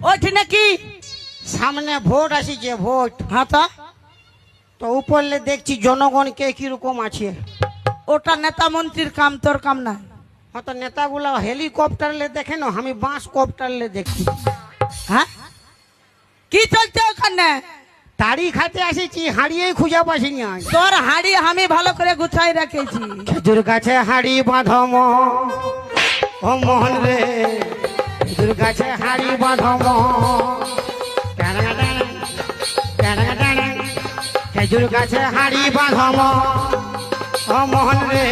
ওঠে নাকি সামনে ভোট আসিছে ভোট। হ্যাঁ তো উপরলে দেখছি জনগণ কে কিরকম আছে। ওটা নেতা মন্ত্রীর কাম, তোর কাম না। হয়তো নেতাগুলা হেলিকপ্টারলে দেখে না, আমি বাস কপ্টারলে দেখি। হ্যাঁ কি চলছে ওখানে? তাড়ি খাতে আসিছি, হাড়িয়েই খুঁজে পাসিনি আজ। তোর হাড়ি আমি ভালো করে গুছাই রেখেছি। খেজুর গাছে হাড়ি বাঁধম ও মোহন রে, খেজুর গাছে হাড়ি বাঁধম, খেজুর গাছে হাড়ি বাঁধম ও মোহন রে,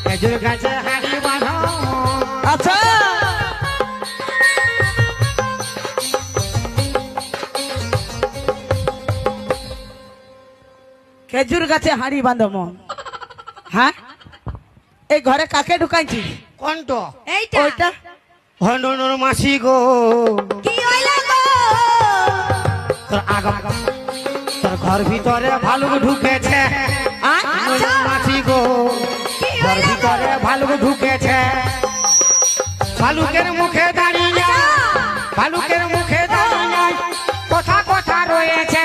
খেজুর গাছে হাড়ি বাঁধম। আচ্ছা খেজুর গাছে হাড়ি বাঁধব। হ্যাঁ এই ঘরে কাকে ঢুকাইছি? কোনটো? এইটা ওইটা হনুর মাসি গো, কি হইল গো? তোর আগম তোর ঘর ভিতরে ভালুক ঢুকেছে। আচ্ছা মাসি গো, কি ঘর হইল গো? ভিতরে ভালুক ঢুকেছে। ভালুকের মুখে দাঁড়িয়ে, ভালুকের মুখে দাঁড়িয়ে কথা কথা রয়েছে।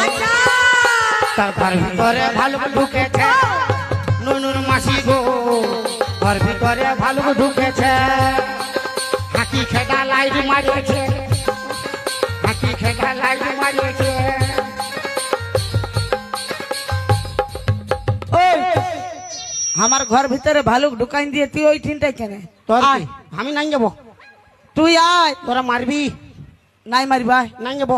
আচ্ছা তার ঘর ভিতরে ভালুক ঢুকেছে। নুনুর মাসি গো, ঘর ভিতরে ভালুক ঢুকেছে। হাতি খেদা লাইট মারিয়েছে, হাতি খেদা লাইট মারিয়েছে। ওই আমার ঘর ভিতরে ভালুক ঢুকাই দিয়ে তুই ওই ঠিনটাই কেনে? তোর কি? আয়, আমি নাই যাবো। তুই আয়। তোরা মারবি? নাই মারি ভাই, নাই যাবো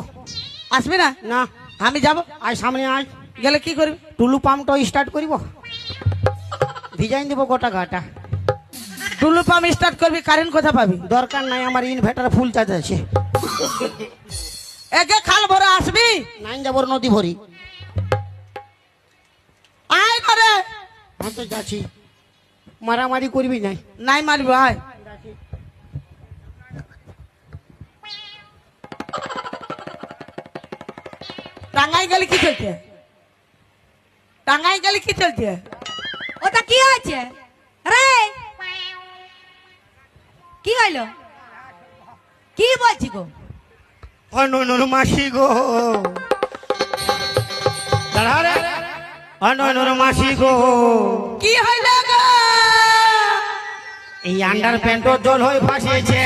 আসবি না? না। আমি যাব। আয় সামনে আয়, গেলে কি করবি? টুলু পাম্পটা স্টার্ট করিব, ভিজাই দেবো গোটা গাটা। টুলু পাম্প স্টার্ট করবি, কারেন্ট কোথা পাবি? দরকার নাই, আমার ইনভার্টার ফুল চার্জ আছে। একে খাল ভরে আসবি। নাই যাবো নদী ভরি। আয় করে। আমি তো যাচ্ছি, মারামারি করবি নাই। নাই মারবি আয়। টাঙ্গাই গেলে কি চলছে? টাঙ্গাই গেলে কি চলছে? ওটা কি হয়েছে রে? কি হইল? কি বলছি গো? অনুর মাসি গো, দাঁড়া রে, অনুর মাসি গো, কি হইল গো? এই আন্ডার প্যান্টও জল হয়ে ফাঁসিয়েছে।